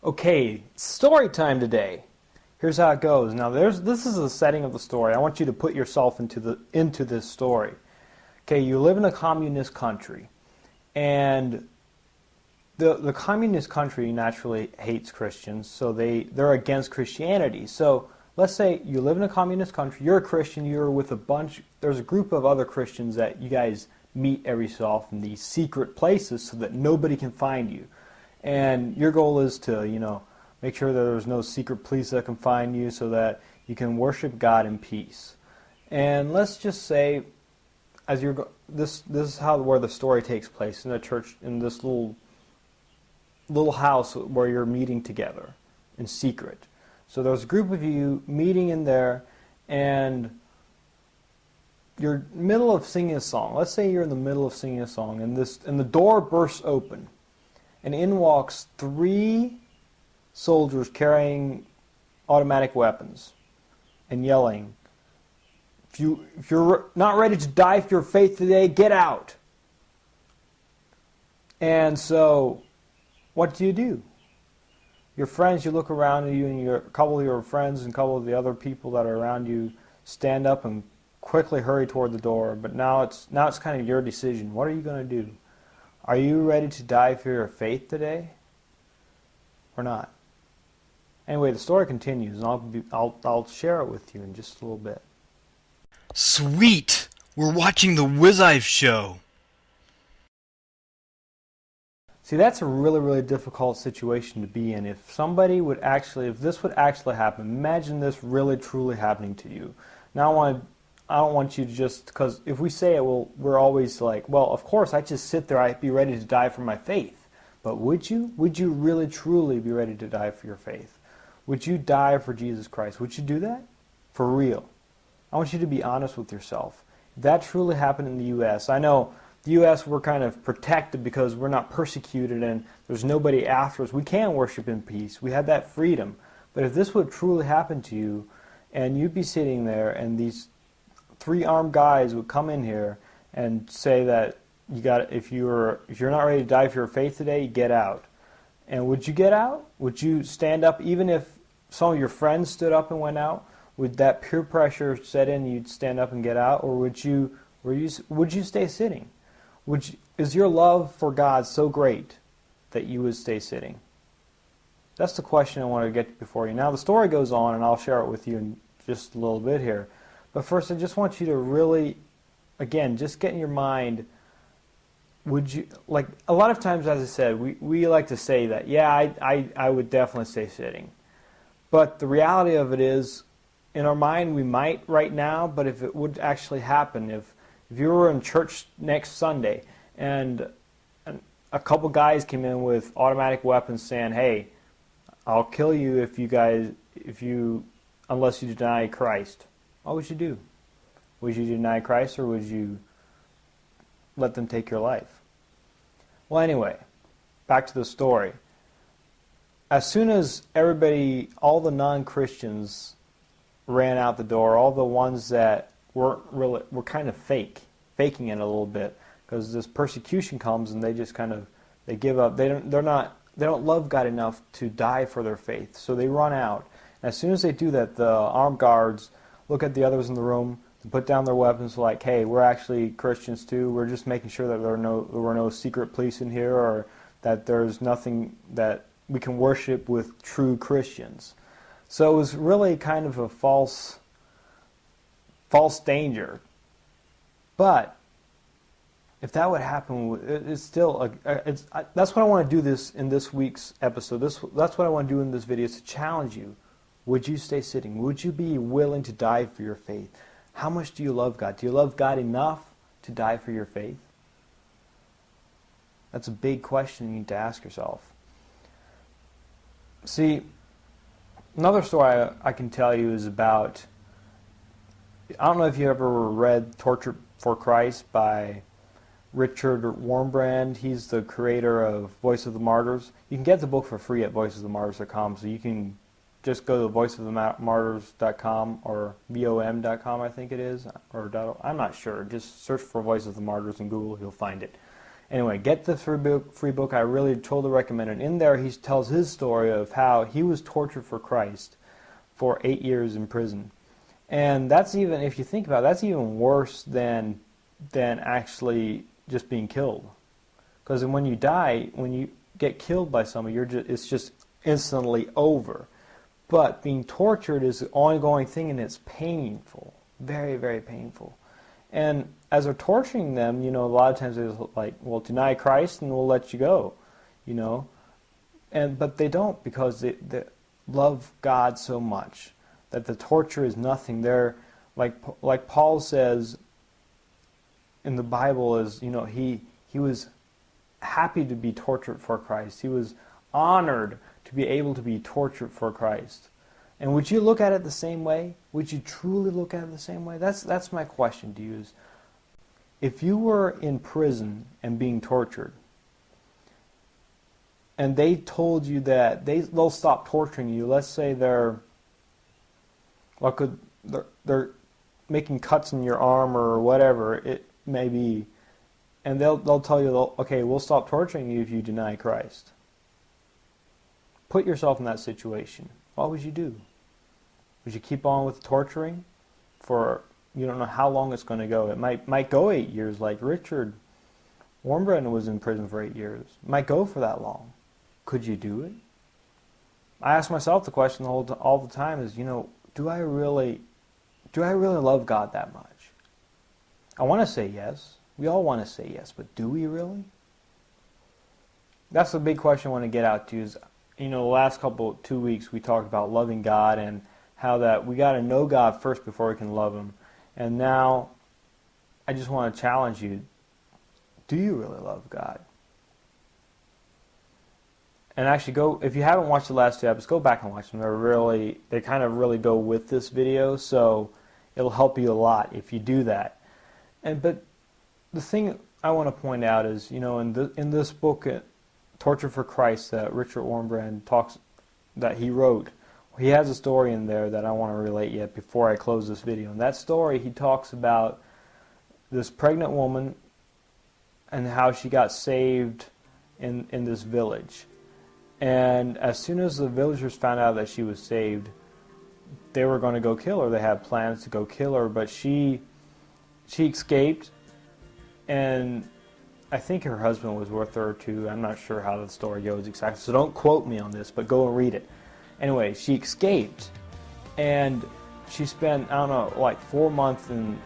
Okay, story time today. Here's how it goes. Now, this is the setting of the story. I want you to put yourself into this story. Okay, you live in a communist country, and the communist country naturally hates Christians, so they're against Christianity. So let's say you live in a communist country, you're a Christian, you're with there's a group of other Christians that you guys meet every so often, these secret places so that nobody can find you. And your goal is to, make sure that there's no secret police that can find you so that you can worship God in peace. And let's just say, this is where the story takes place, in a church, in this little house where you're meeting together in secret. So there's a group of you meeting in there, and you're in the middle of singing a song. Let's say you're in the middle of singing a song, and the door bursts open. And in walks 3 soldiers carrying automatic weapons and yelling, if you're not ready to die for your faith today, get out. And so, what do? Your friends, you look around at you, and a couple of your friends and a couple of the other people that are around you stand up and quickly hurry toward the door. But now it's kind of your decision. What are you going to do? Are you ready to die for your faith today, or not? Anyway, the story continues, and I'll share it with you in just a little bit. Sweet! We're watching the Wizive show. See, that's a really, really difficult situation to be in. If this would actually happen, imagine this really, truly happening to you. Now, I don't want you to just, because if we say it, we're always like, well, of course, I just sit there, I'd be ready to die for my faith. But would you? Would you really, truly be ready to die for your faith? Would you die for Jesus Christ? Would you do that? For real. I want you to be honest with yourself. If that truly happened in the U.S., I know the U.S., we're kind of protected because we're not persecuted and there's nobody after us. We can worship in peace. We have that freedom. But if this would truly happen to you, and you'd be sitting there, and these 3 armed guys would come in here and say that if you're not ready to die for your faith today, get out. And would you get out? Would you stand up even if some of your friends stood up and went out? Would that peer pressure set in, you'd stand up and get out, or would you stay sitting? Is your love for God so great that you would stay sitting? That's the question I want to get to before you. Now the story goes on, and I'll share it with you in just a little bit here. But first, I just want you to really, again, just get in your mind, would you, like a lot of times, as I said, we like to say that, yeah, I would definitely stay sitting. But the reality of it is, in our mind, we might right now, but if it would actually happen, if you were in church next Sunday and a couple guys came in with automatic weapons saying, hey, I'll kill you unless you deny Christ, what would you do? Would you deny Christ, or would you let them take your life? Well, anyway, back to the story. As soon as all the non-Christians ran out the door, all the ones that were kind of faking it a little bit, because this persecution comes and they just they give up. They don't love God enough to die for their faith, so they run out. And as soon as they do that, the armed guards look at the others in the room and put down their weapons, like, hey, we're actually Christians too. We're just making sure that there were no secret police in here, or that there's nothing that we can worship with true Christians. So it was really kind of a false danger. But if that would happen, it's still that's what I want to do in this week's episode. That's what I want to do in this video, is to challenge you. Would you stay sitting? Would you be willing to die for your faith? How much do you love God? Do you love God enough to die for your faith? That's a big question you need to ask yourself. See, another story I can tell you is about, I don't know if you ever read Torture for Christ by Richard Wurmbrand. He's the creator of Voice of the Martyrs. You can get the book for free at voiceofthemartyrs.com, so you can just go to voiceofthemartyrs.com or vom.com, I think it is, or I'm not sure. Just search for Voice of the Martyrs in Google, you'll find it. Anyway, get the free book. I really totally recommend it. In there, he tells his story of how he was tortured for Christ for 8 years in prison. And that's even, if you think about it, that's even worse than actually just being killed. Because when you die, when you get killed by somebody, it's just instantly over. But being tortured is an ongoing thing, and it's painful, very, very painful. And as they're torturing them, a lot of times they're like, well, deny Christ and we'll let you go, but they don't, because they love God so much that the torture is nothing. They're like Paul says in the Bible, is he was happy to be tortured for Christ. He was honored to be able to be tortured for Christ. And would you look at it the same way? Would you truly look at it the same way? That's my question to you. Is if you were in prison and being tortured, and they told you that they'll stop torturing you, let's say they're making cuts in your arm or whatever it may be, and they'll tell you, okay, we'll stop torturing you if you deny Christ. Put yourself in that situation. What would you do? Would you keep on with torturing for, you don't know how long it's going to go? It might go 8 years, like Richard Warmbrand was in prison for 8 years. It might go for that long. Could you do it? I ask myself the question all the time is, do I really love God that much? I want to say yes. We all want to say yes, but do we really? That's the big question I want to get out to is, the last 2 weeks we talked about loving God and how that we got to know God first before we can love Him. And now I just want to challenge you, do you really love God? And actually if you haven't watched the last 2 episodes, go back and watch them. They kind of really go with this video, so it'll help you a lot if you do that. But the thing I want to point out is, in this book, Torture for Christ, that Richard Warmbrand that he wrote, he has a story in there that I want to relate yet before I close this video. In that story, he talks about this pregnant woman and how she got saved in this village. And as soon as the villagers found out that she was saved, they were going to go kill her. They had plans to go kill her, but she escaped, and I think her husband was with her too. I'm not sure how the story goes exactly, so don't quote me on this, but go and read it. Anyway, she escaped, and she spent, 4 months in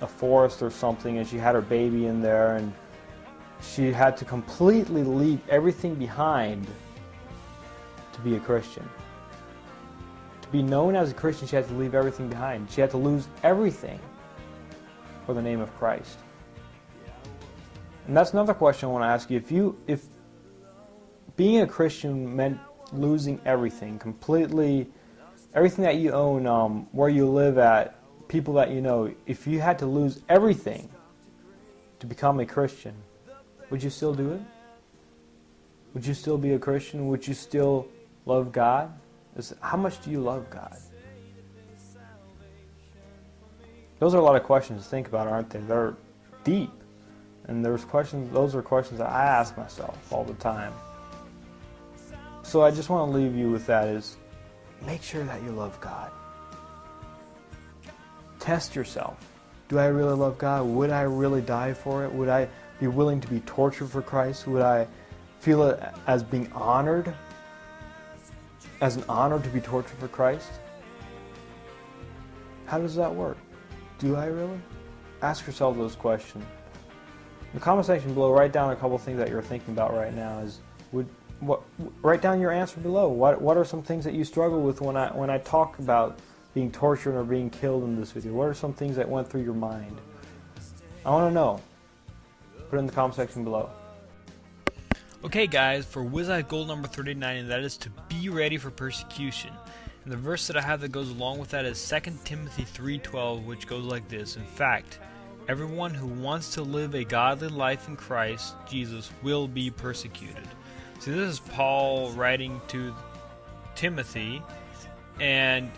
a forest or something, and she had her baby in there, and she had to completely leave everything behind to be a Christian. To be known as a Christian, she had to leave everything behind. She had to lose everything for the name of Christ. And that's another question I want to ask you. If being a Christian meant losing everything, completely, everything that you own, where you live at, people that you know, if you had to lose everything to become a Christian, would you still do it? Would you still be a Christian? Would you still love God? How much do you love God? Those are a lot of questions to think about, aren't they? They're deep. And those are questions that I ask myself all the time. So I just want to leave you with that is, make sure that you love God. Test yourself. Do I really love God? Would I really die for it? Would I be willing to be tortured for Christ? Would I feel it as being honored? As an honor to be tortured for Christ? How does that work? Do I really? Ask yourself those questions. In the comment section below, write down a couple things that you're thinking about right now. Write down your answer below. What are some things that you struggle with when I talk about being tortured or being killed in this video? What are some things that went through your mind? I want to know. Put it in the comment section below. Okay guys, for Wizard goal number 39, and that is to be ready for persecution. And the verse that I have that goes along with that is 2 Timothy 3:12, which goes like this. In fact, everyone who wants to live a godly life in Christ Jesus will be persecuted. So this is Paul writing to Timothy, and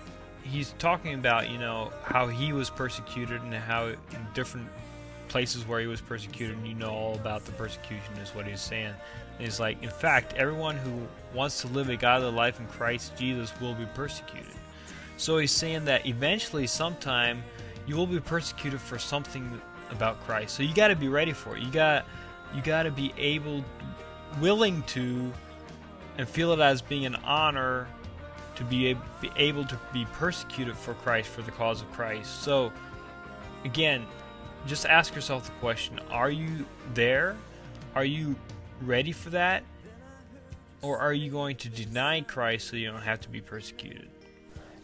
he's talking about, how he was persecuted and how in different places where he was persecuted, and you know all about the persecution is what he's saying. And he's like, in fact, everyone who wants to live a godly life in Christ Jesus will be persecuted. So he's saying that eventually, sometime, you will be persecuted for something about Christ. So you got to be ready for it. You got to be willing to, and feel it as being an honor to be able to be persecuted for Christ, for the cause of Christ. So again, just ask yourself the question, are you there? Are you ready for that? Or are you going to deny Christ so you don't have to be persecuted?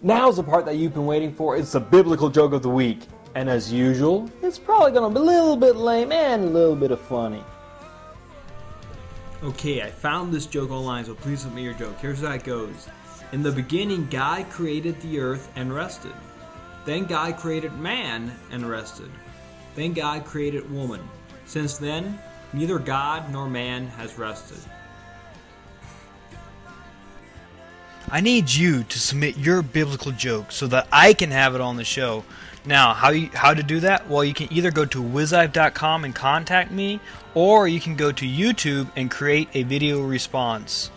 Now's the part that you've been waiting for. It's the biblical joke of the week. And as usual, it's probably going to be a little bit lame and a little bit of funny. Okay, I found this joke online, so please submit your joke. Here's how it goes. In the beginning, God created the earth and rested. Then God created man and rested. Then God created woman. Since then, neither God nor man has rested. I need you to submit your biblical joke so that I can have it on the show. Now, how to do that? Well, you can either go to wizlife.com and contact me, or you can go to YouTube and create a video response.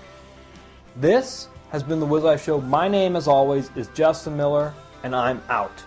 This has been the Wiz Life Show. My name, as always, is Justin Miller, and I'm out.